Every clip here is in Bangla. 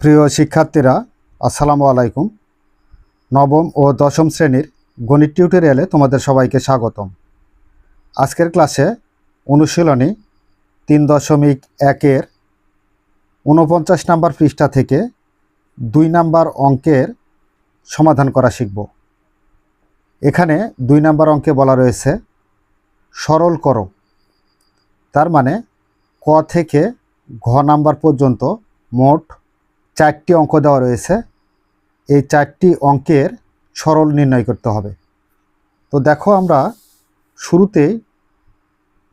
প্রিয় শিক্ষার্থীরা, আসসালামু আলাইকুম। নবম ও দশম শ্রেণীর গণিত টিউটোরিয়ালে তোমাদের সবাইকে স্বাগতম। আজকের ক্লাসে অনুশীলনী 3.1-এর 49 নম্বর পৃষ্ঠা থেকে 2 নম্বর অঙ্কের সমাধান করা শিখব। এখানে 2 নম্বর অঙ্কে বলা রয়েছে সরল করো। তার মানে ক থেকে ঘ নাম্বার পর্যন্ত মোট 4টি অঙ্ক দেওয়া রয়েছে। এই 4টি অঙ্কের সরল নির্ণয় করতে হবে। তো দেখো, আমরা শুরুতেই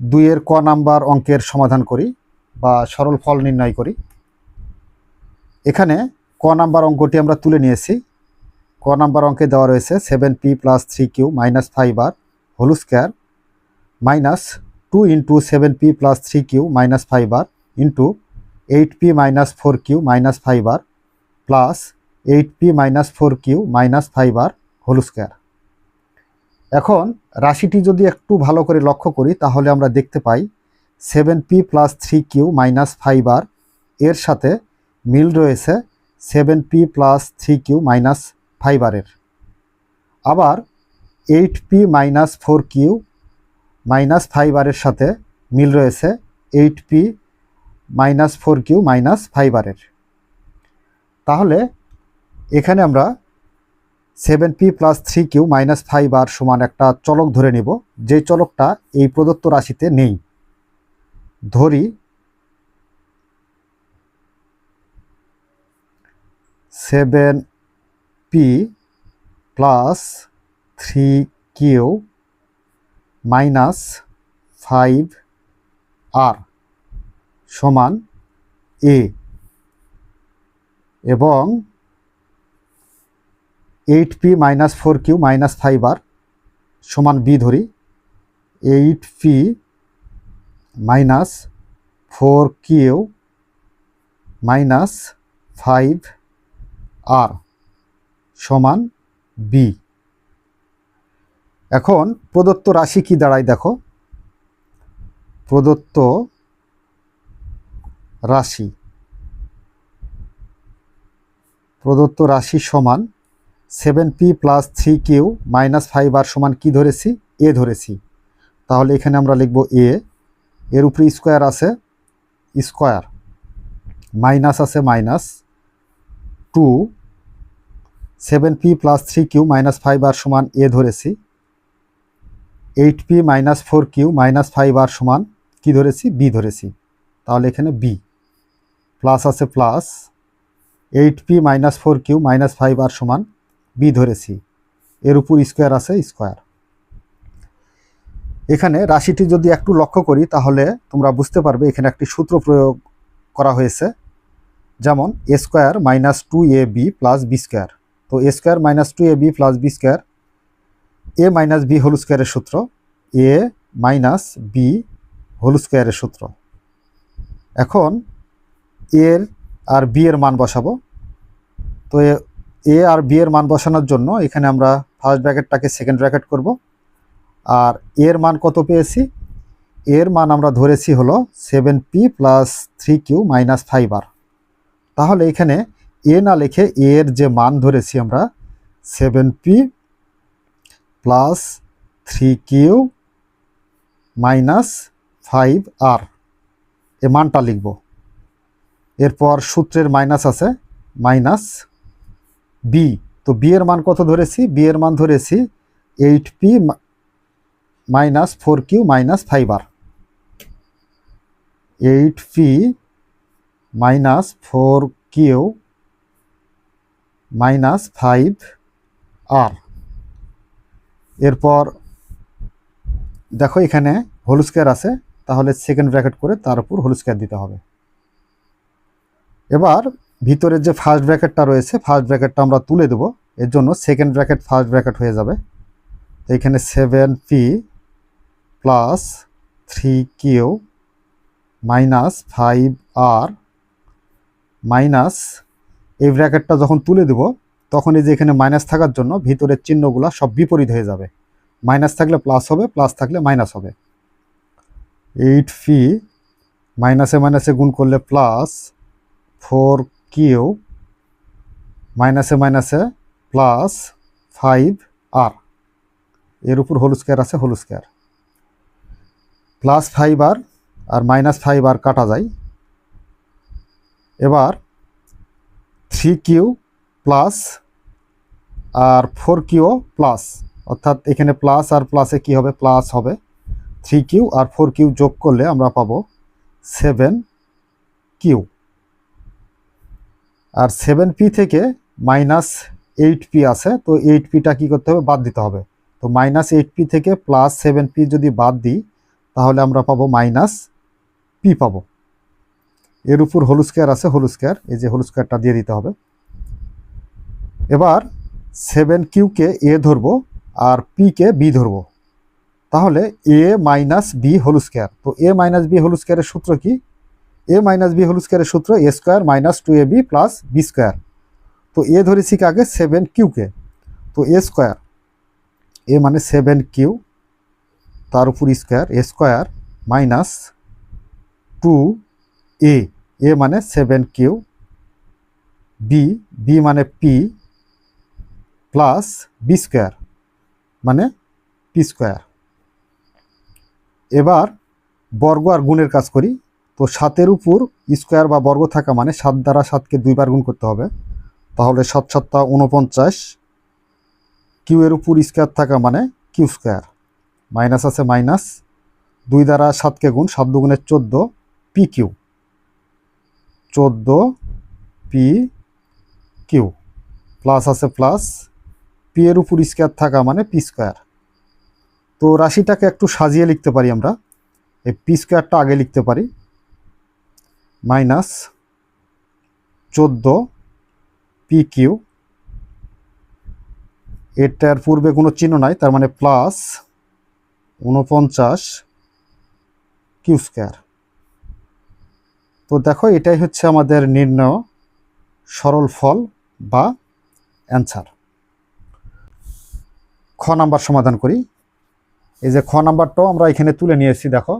2-এর ক নাম্বার অঙ্কের সমাধান করি বা সরল ফল নির্ণয় করি। এখানে ক নাম্বার অঙ্কটি আমরা তুলে নিয়েছি। ক নাম্বার অঙ্কে দেওয়া রয়েছে 7p + 3q - 5r whole square minus 2 × 7p + 3q - 5r into 8p - 4q - 5r plus 8p - 4q - 5r whole square. এখন রাশিটি যদি একটু ভালো করে লক্ষ্য করি তাহলে আমরা দেখতে পাই 7p + 3q - 5r এর সাথে মিল রয়েছে 7p + 3q - 5r এর। আবার 8p - 4q - 5r এর সাথে মিল রয়েছে 8p - 4q - 5r এর। তাহলে এখানে আমরা 7p + 3q - 5r সমান একটা চলক ধরে নিব, যে চলকটা এই প্রদত্ত রাশিতে নেই। ধরি 7p + 3q - 5r সমান a এবং 8p - 4q - 5r সমান b ধরি। 8p - 4q - 5r সমান b। এখন প্রদত্ত রাশি কি দাঁড়ায় দেখো। প্রদত্ত রাশি সমান 7p + 3q - 5r সমান কি ধরেছি? a ধরেছি। তাহলে এখানে আমরা লিখব a, এর উপরে স্কোয়ার আছে, স্কোয়ার মাইনাস আছে মাইনাস 2, 7p + 3q - 5r সমান a ধরেছি। 8p - 4q - 5r সমান কি ধরেছি? b ধরেছি। তাহলে এখানে b প্লাস আছে প্লাস 8p - 4q - 5r সমান b ধরেছি, এর উপর স্কোয়ার আছে স্কোয়ার। এখানে রাশিটি যদি একটু লক্ষ্য করি তাহলে তোমরা বুঝতে পারবে এখানে একটি সূত্র প্রয়োগ করা হয়েছে, যেমন a² - 2ab + b স্কয়ার। তো a² - 2ab + b square a - b whole স্কয়ারের সূত্র, a - b হোল স্কয়ারের সূত্র। এখন এর আর b এর মান বসাবো। তো a আর b এর মান বসানোর জন্য এখানে আমরা ফার্স্ট ব্র্যাকেটটাকে সেকেন্ড ব্র্যাকেট করব। আর এর মান কত পেয়েছি? এর মান আমরা ধরেছি হলো 7p + 3q - 5r। তাহলে এখানে a না লিখে এর যে মান ধরেছি আমরা 7p + 3q - 5r এ মানটা লিখব। এরপর সূত্রের মাইনাস আছে, মাইনাস b। তো b এর মান কত ধরেছি? b এর মান ধরেছি 8p - 4q - 5r। 8p - 4q - 5r। এরপর দেখো এখানে হোল স্কয়ার আছে, তাহলে সেকেন্ড ব্র্যাকেট করে তার উপর হোল স্কয়ার দিতে হবে। এবার ভিতরের যে ফার্স্ট ব্র্যাকেটটা রয়েছে, ফার্স্ট ব্র্যাকেটটা আমরা তুলে দেব, এর জন্য সেকেন্ড ব্র্যাকেট ফার্স্ট ব্র্যাকেট হয়ে যাবে। তো এখানে 7p + 3q - 5r মাইনাস, এই ব্র্যাকেটটা যখন তুলে দেব তখন এই যে এখানে মাইনাস থাকার জন্য ভিতরের চিহ্নগুলো সব বিপরীত হয়ে যাবে। মাইনাস থাকলে প্লাস হবে, প্লাস থাকলে মাইনাস হবে। 8p মাইনাসে মাইনাসে গুণ করলে প্লাস 4q মাইনাসে মাইনাসে প্লাস 5r, এর উপর হোল স্কোয়ার আছে, হোল স্কোয়ার, প্লাস 5r আর মাইনাস 5r কাটা যায়। এবার 3q প্লাস আর 4q প্লাস, অর্থাৎ এখানে প্লাস আর প্লাসে কি হবে, প্লাস হবে। 3q আর 4q যোগ করলে আমরা পাবো 7q। আর 7p থেকে মাইনাস 8p আছে, তো 8pটা কী করতে হবে, বাদ দিতে হবে। তো মাইনাস 8p থেকে প্লাস 7p যদি বাদ দিই তাহলে আমরা পাবো মাইনাস p পাবো। এর উপর হোল স্কোয়ার আছে, হোল স্কোয়ার, এই যে হোল স্কোয়ারটা দিয়ে দিতে হবে। এবার 7qকে a ধরবো আর p-কে b ধরবো, তাহলে a minus b whole square. তো a মাইনাস b হোল স্কোয়ারের সূত্র কি, a মাইনাস b হোল স্কোয়ারের সূত্র a square minus 2ab plus b square. তো a ধরেছি আগে 7qকে, তো a স্কোয়ার, a মানে 7q, তার উপর square, a square minus 2a, a মানে 7q, b মানে p প্লাস b স্কোয়ার মানে p স্কোয়ার। এবার বর্গ আর গুণের কাজ করি। তো 7-এর উপর স্কোয়ার বা বর্গ থাকা মানে 7 দ্বারা 7কে 2বার গুণ করতে হবে, তাহলে 7 7টা 49, কিউ এর উপর স্কোয়ার থাকা মানে কিউ স্কোয়ার, মাইনাস আছে মাইনাস, 2 দ্বারা 7কে গুণ, 7 দুগুণে 14 P Q, 14 P Q, plus আছে প্লাস, পি এর উপর স্কোয়ার থাকা মানে পি স্কোয়ার। তো রাশিটাকে একটু সাজিয়ে লিখতে পারি আমরা, এই পি স্কোয়ারটা আগে লিখতে পারি, মাইনাস 14 পি কিউ, এটার পূর্বে কোনো চিহ্ন নাই, তার মানে প্লাস 49 কিউ স্কোয়ার। তো দেখো এটাই হচ্ছে আমাদের নির্ণয় সরল ফল বা অ্যান্সার। খ নাম্বার সমাধান করি। এই যে খ নাম্বারটাও আমরা এখানে তুলে নিয়েছি। দেখো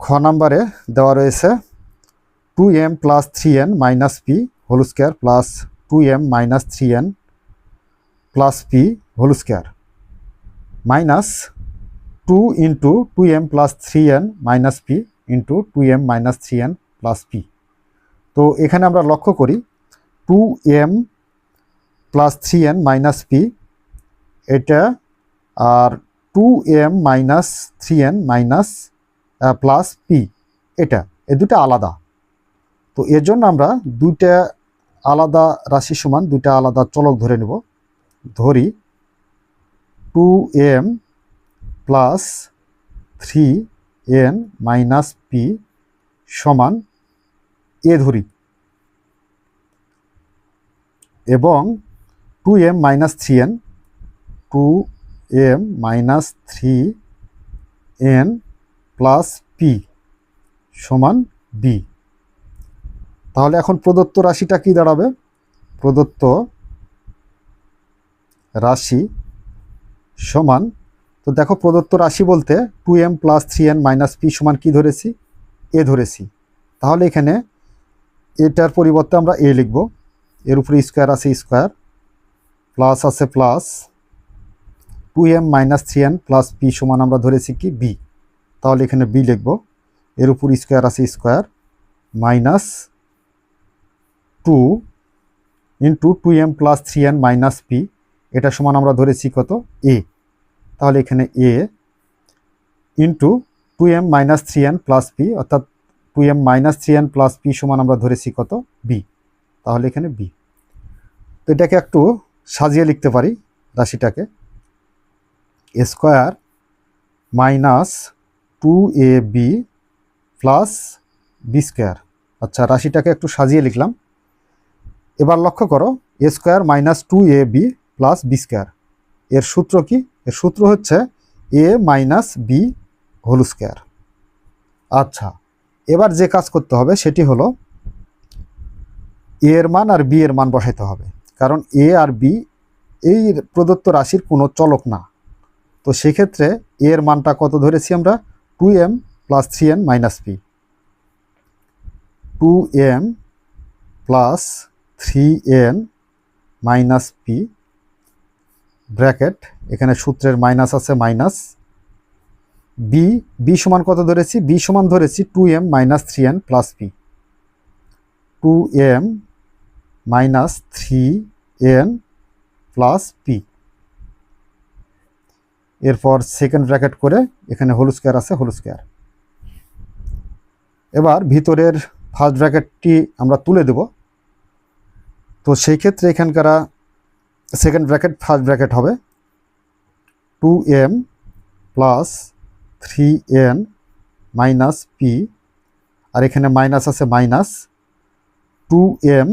খ নাম্বারে দেওয়া রয়েছে 2m plus 3n minus P whole square plus 2m minus 3n plus P whole square minus 2 into 2m plus 3n minus P into 2m minus 3n plus P. তো এখানে আমরা লক্ষ্য করি 2m plus 3n minus p এটা, আর 2m minus 3n minus plus P এটা, এ দুটো আলাদা। তো এর জন্য আমরা দুইটা আলাদা রাশি সমান দুইটা আলাদা চলক ধরে নেব। ধরি 2m plus 3n minus P সমান এ ধরি, এবং 2m minus 3n, 2m minus 3n plus P সমান বি। তাহলে এখন প্রদত্ত রাশিটা কি দাঁড়াবে, প্রদত্ত রাশি সমান, তো দেখো প্রদত্ত রাশি বলতে 2m plus 3n minus P সমান কি ধরেছি, এ ধরেছি। তাহলে এখানে এটার পরিবর্তে আমরা এ লিখব, এর উপরে স্কোয়ার আছে স্কোয়ার, প্লাস আছে plus, 2m minus 3n plus P সমান আমরা ধরেছি কি বি, তাহলে এখানে বি লিখব, এর উপর স্কোয়ার আছে square, minus 2 into 2m plus 3n minus p, এটা সমান আমরা ধরেছি কত, এ, তাহলে এখানে a into 2m minus 3n plus p, অর্থাৎ 2m minus 3n plus P সমান আমরা ধরেছি কত, বি, তাহলে এখানে বি। তো এটাকে একটু সাজিয়ে লিখতে পারি রাশিটাকে, a square minus 2ab plus b square. আচ্ছা, রাশিটাকে একটু সাজিয়ে লিখলাম। এবার লক্ষ্য করো a square minus 2ab plus b square, এর সূত্র কি, এর সূত্র হচ্ছে a minus b whole square. আচ্ছা, এবার যে কাজ করতে হবে সেটি হলো এ এর মান আর বি এর মান বসাইতে হবে, কারণ এ আর বি এই প্রদত্ত রাশির কোনো চলক না। তো সেক্ষেত্রে এ এর মানটা কত ধরেছি আমরা, 2m plus 3n minus P, 2m plus 3n minus P bracket, এখানে সূত্রের মাইনাস আছে মাইনাস বি, বি সমান কত ধরেছি, বি সমান ধরেছি 2m minus 3n plus P, 2m minus 3n plus P. এরপর সেকেন্ড ব্র্যাকেট করে এখানে হোল স্কোয়ার আছে হোল স্কোয়ার। এবার ভিতরের ফার্স্ট ব্র্যাকেটটি আমরা তুলে দেব। তো সেই ক্ষেত্রে এখানকার সেকেন্ড ব্র্যাকেট ফার্স্ট ব্র্যাকেট হবে 2m plus 3n minus P, আর এখানে মাইনাস আছে মাইনাস 2m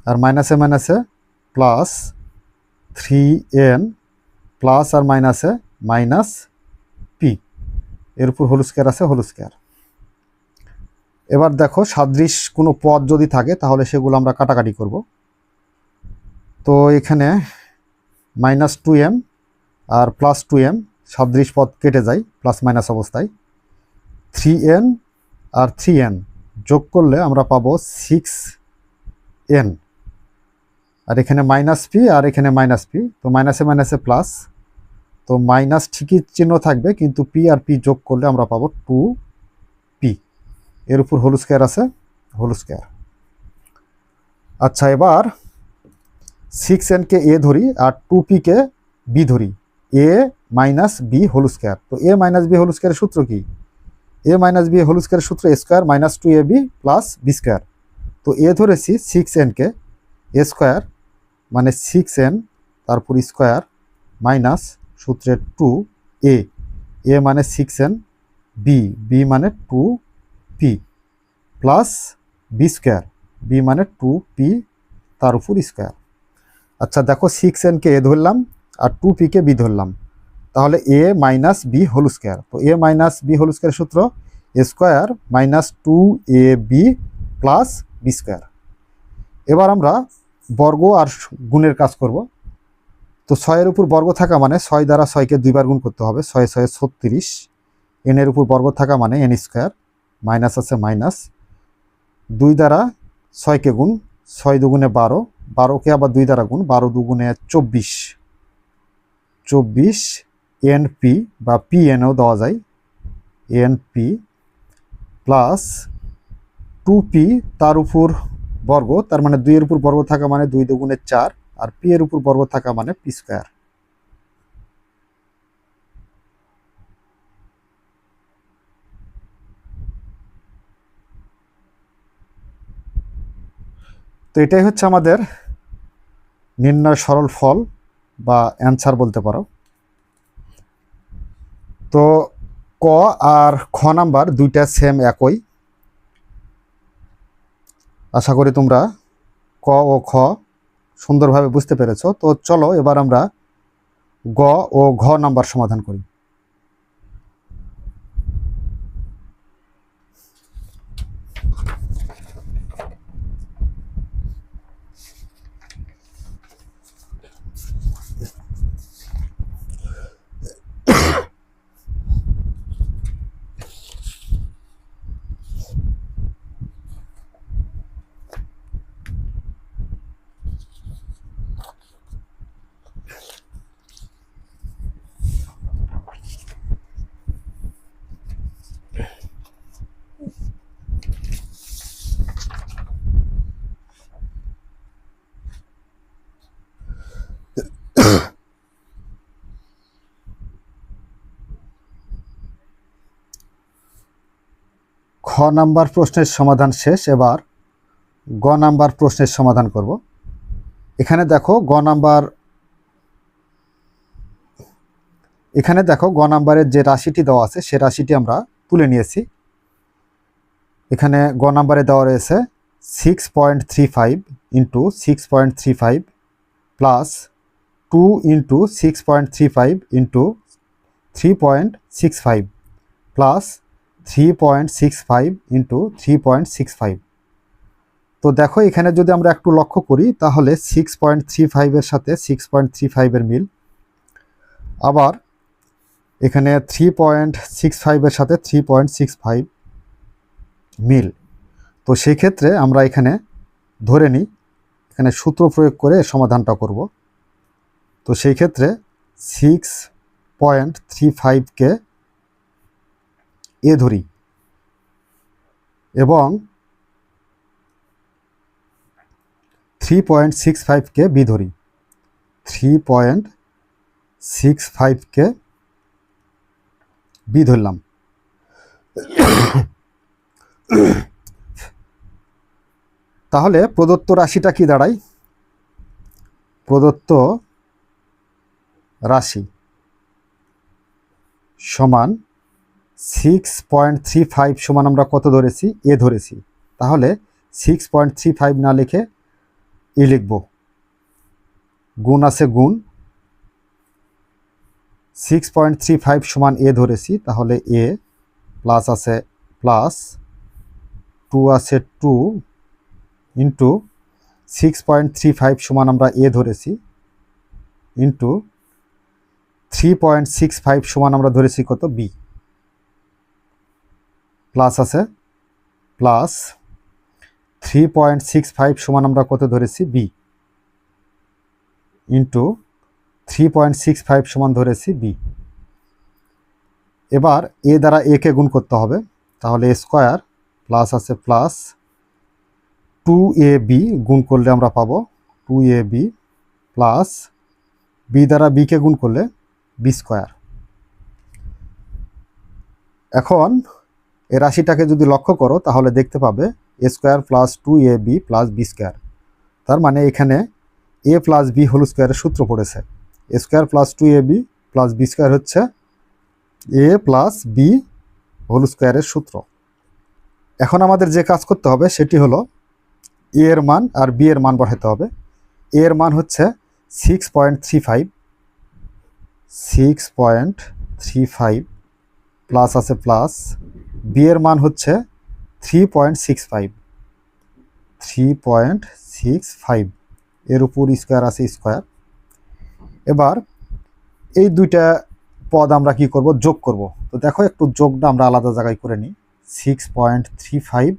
আর মাইনাসে মাইনাসে প্লাস 3n প্লাস আর মাইনাসে মাইনাস পি, এর উপর হোল স্কোয়ার আছে হোল স্কোয়ার। এবার দেখো সাদৃশ কোনো পদ যদি থাকে তাহলে সেগুলো আমরা কাটাকাটি করব। তো এখানে মাইনাস 2m আর প্লাস 2m সাদৃশ পদ কেটে যায় প্লাস মাইনাস অবস্থায়, 3n আর 3n যোগ করলে আমরা পাবো 6n, আর এখানে মাইনাস পি আর এখানে মাইনাস পি, তো মাইনাসে মাইনাসে প্লাস, তো মাইনাস ঠিকই চিহ্ন থাকবে কিন্তু পি আর পি যোগ করলে আমরা পাবো 2p, এর উপর হোল স্কোয়ার আছে হোল স্কোয়ার। আচ্ছা, এবার 6n কে এ ধরি আর 2p কে বি ধরি, এ মাইনাস বি হোল স্কোয়ার। তো এ মাইনাস বি হোল স্কোয়ারের সূত্র কি, এ মাইনাস বি হোল স্কোয়ারের সূত্র a square minus 2ab plus b square. তো এ ধরেছি 6n কে, এ স্কোয়ার মানে 6n তারপর স্কোয়ার মাইনাস সূত্রের 2a, এ মানে 6n, বি, বি মানে 2p plus b square, B মানে 2p তার উপর স্কোয়ার। আচ্ছা দেখো 6n কে এ ধরলাম আর 2p কে বি ধরলাম, তাহলে a minus b whole square. তো a minus b whole square সূত্র a square minus 2ab plus b square. এবার আমরা বর্গ আর গুণের কাজ করব। তো 6-এর উপর বর্গ থাকা মানে 6 দ্বারা 6কে দুইবার গুণ করতে হবে, 6 6 36, এর উপর বর্গ থাকা মানে এন স্কোয়ার, মাইনাস আছে মাইনাস 2 দ্বারা 6কে গুণ, 6 দুগুণে 12, 12কে আবার 2 দ্বারা গুণ, 12 দুগুণে 24, 24 এনপি বা পি এনেও দেওয়া যায়, এনপি প্লাস 2p তার উপর বর্গ, তার মানে 2 এর উপর বর্গ থাকা মানে 2 দুগুণে 4, আর পি এর উপর বর্গ থাকা মানে পি স্কোয়ার। তো এটাই হচ্ছে আমাদের নির্ণয় সরল ফল বা অ্যান্সার বলতে পারো। তো ক আর খ নাম্বার দুইটা সেম একই, আশা করি তোমরা ক ও খ সুন্দরভাবে বুঝতে পেরেছো। তো চলো এবার আমরা গ ও ঘ নাম্বার সমাধান করি। খ নাম্বার প্রশ্নের সমাধান শেষ, এবার গ নাম্বার প্রশ্নের সমাধান করব। এখানে দেখো গ নাম্বারের যে রাশিটি দেওয়া আছে সে রাশিটি আমরা তুলে নিয়েছি। এখানে গ নাম্বারে দেওয়া রয়েছে 6.35 into 6.35 plus 2 into 6.35 into 3.65 plus 3.65 into 3.65। তো দেখো এখানে যদি আমরা একটু লক্ষ্য করি তাহলে 6.35 এর সাথে 6.35 এর মিল, আবার এখানে 3.65 এর সাথে 3.65 মিল। তো সেই ক্ষেত্রে আমরা এখানে ধরে নিই, এখানে সূত্র প্রয়োগ করে সমাধানটা করব। তো সেই ক্ষেত্রে 6.35কে এ ধরি এবং 3.65কে বি ধরি। 3.65কে বি ধরলাম। তাহলে প্রদত্ত রাশিটা কি দাঁড়ায়? প্রদত্ত রাশি সমান 6.35 সমান আমরা কত ধরেছি? এ ধরেছি। তাহলে 6.35 না লিখে এ লিখব। গুণ আছে গুণ, 6.35 সমান এ ধরেছি, তাহলে এ প্লাস আছে প্লাস, 2 আছে 2 ইন্টু 6.35 সমান আমরা এ ধরেছি ইন্টু 3.65 সমান আমরা ধরেছি কত? বি। প্লাস আছে প্লাস 3.65 সমান আমরা কত ধরেছি? বি ইন্টু 3.65 সমান ধরেছি বি। এবার এ দ্বারা এ কে গুণ করতে হবে, তাহলে এ স্কোয়ার প্লাস আছে প্লাস 2ab গুণ করলে আমরা পাবো 2ab প্লাস বি দ্বারা বিকে গুণ করলে বি স্কোয়ার। এখন এই রাশিটাকে যদি লক্ষ্য করো তাহলে দেখতে পাবে a square plus 2ab plus b square. তার মানে এখানে এ প্লাস বি হোল স্কোয়ারের সূত্র পড়েছে। A square plus 2ab plus b square হচ্ছে এ প্লাস বি হোল স্কোয়ারের সূত্র। এখন আমাদের যে কাজ করতে হবে সেটি হলো এ এর মান আর বি এর মান বসাতে হবে। এ এর মান হচ্ছে 6.35 প্লাস আছে প্লাস, বি এর মান হচ্ছে 3.65 এর উপর স্কোয়ার আছে স্কোয়ার। এবার এই দুইটা পদ আমরা কি করব? যোগ করব। তো দেখো একটু যোগটা আমরা আলাদা জায়গায় করে নিই। 6.35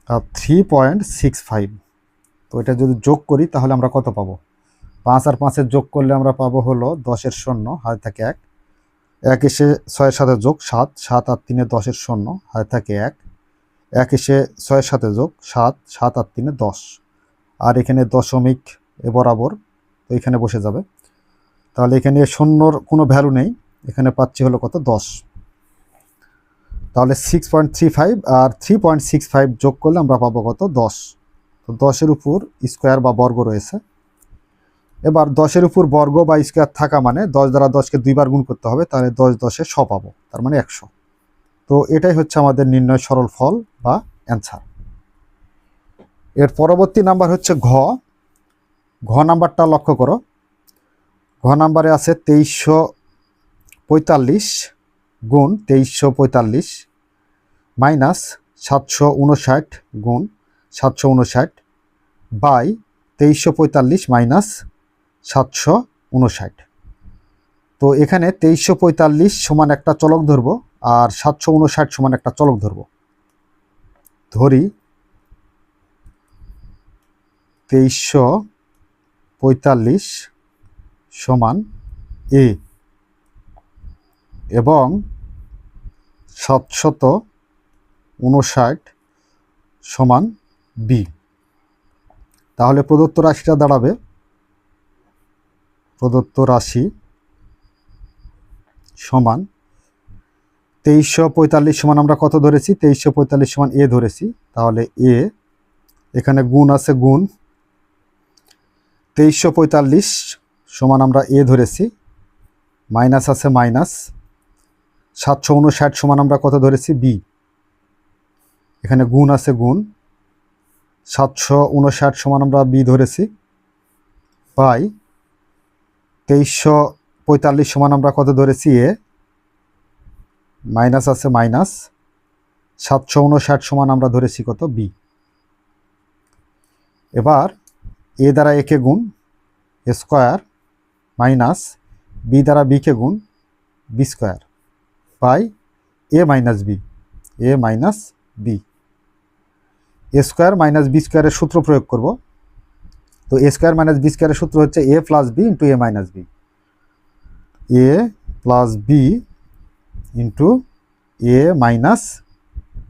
আর 3.65, তো এটা যদি যোগ করি তাহলে আমরা কত পাবো? 5 আর 5-এর যোগ করলে আমরা পাবো হলো 10-এর শূন্য, হাতে থাকে 1, 1 এসে 6-এর সাথে যোগ 7, 7 আর 3-এ 10-এর শূন্য, হাতে থাকে 1, 1 এসে 6-এর সাথে যোগ 7, 7 আর 3-এ 10, আর এখানে দশমিক এ বরাবর, তো এখানে বসে যাবে। তাহলে এখানে শূন্যর কোনো ভ্যালু নেই, এখানে পাচ্ছি হলো কত? 10। তাহলে 6.35 আর 3.65 যোগ করলে আমরা পাবো কত? 10। তো 10-এর উপর স্কোয়ার বা বর্গ রয়েছে। এবার 10-এর উপর বর্গ বা স্কোয়ার থাকা মানে 10 দ্বারা 10কে দুইবার গুণ করতে হবে, তাহলে 10 10-এ 100 পাবো, তার মানে 100। তো এটাই হচ্ছে আমাদের নির্ণয় সরল ফল বা অ্যান্সার। এর পরবর্তী নাম্বার হচ্ছে ঘ। ঘ নাম্বারটা লক্ষ্য করো। ঘ নাম্বারে আছে 2345 গুণ 2345 মাইনাস 759 গুণ 759 বাই 2345 মাইনাস 759। তো এখানে 2345 সমান একটা চলক ধরবো আর 759 সমান একটা চলক ধরবো। ধরি 2345 সমান এ এবং 759 সমান বি। তাহলে প্রদত্ত রাশিটা দাঁড়াবে, প্রদত্ত রাশি সমান 2345 সমান আমরা কত ধরেছি? 2345 সমান এ ধরেছি। তাহলে এ, এখানে গুণ আছে গুণ, 2345 সমান আমরা এ ধরেছি, মাইনাস আছে মাইনাস, 759 সমান আমরা কত ধরেছি? বি। এখানে গুণ আছে গুণ, 759 সমান আমরা বি ধরেছি, বাই 2345 সমান আমরা কত ধরেছি? এ, মাইনাস আছে মাইনাস, 759 সমান আমরা ধরেছি কত? বি। এবার এ দ্বারা একে গুণ স্কোয়ার মাইনাস বি দ্বারা বিকে গুণ B square by A minus B, A minus B. A square minus B স্কোয়ারের সূত্র প্রয়োগ করব। তো এ স্কোয়ার মাইনাস বি স্কোয়ারের সূত্র হচ্ছে a plus b into a minus B, a plus b into a minus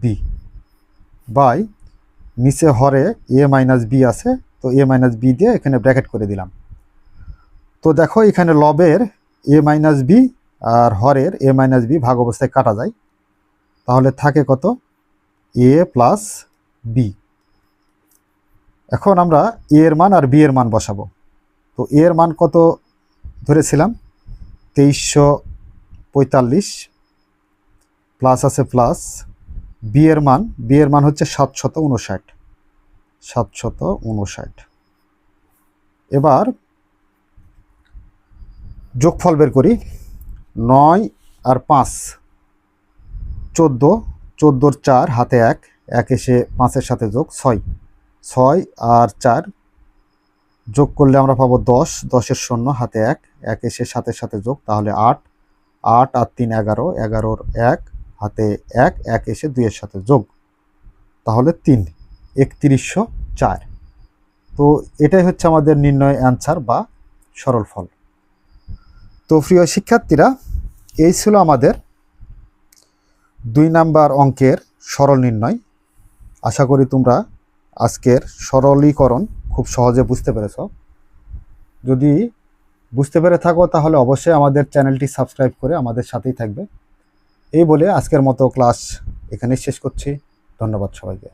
b by নিচে হরে এ মাইনাস বি আছে, তো এ মাইনাস বি দিয়ে এখানে ব্র্যাকেট করে দিলাম। তো দেখো এখানে লবের এ মাইনাস বি আর হরের এ মাইনাস বি ভাগ অবস্থায় কাটা যায়, তাহলে থাকে কত এ প্লাস বি। এখন আমরা এ এর মান আর বি এর মান বসাবো। তো এ এর মান কত ধরেছিলাম 2345 প্লাস আছে প্লাস বি এর মান হচ্ছে 759। এবার যোগফল বের করি। 9 আর 5 14, 14 4 হাতে 1, 1 এসে 5-এর সাথে যোগ 6, 6 আর 4 যোগ করলে আমরা পাবো 10, 10-এর 0 হাতে 1, 1 এসে 7-এর সাথে যোগ, তাহলে 8, 8 আর 3 11, 11-র 1 হাতে 1, 1 এসে 2-এর সাথে যোগ, তাহলে 3, 3104। তো এটাই হচ্ছে আমাদের নির্ণয় অ্যান্সার বা সরল ফল। তো প্রিয় শিক্ষার্থীরা, এই ছিল আমাদের 2 নাম্বার অঙ্কের সরল নির্ণয়। আশা করি তোমরা আজকের সরলীকরণ খুব সহজে বুঝতে পেরেছ। যদি বুঝতে পেরে থাকো তাহলে অবশ্যই আমাদের চ্যানেলটি সাবস্ক্রাইব করে আমাদের সাথেই থাকবে। এই বলে আজকের মতো ক্লাস এখানেই শেষ করছি। ধন্যবাদ সবাইকে।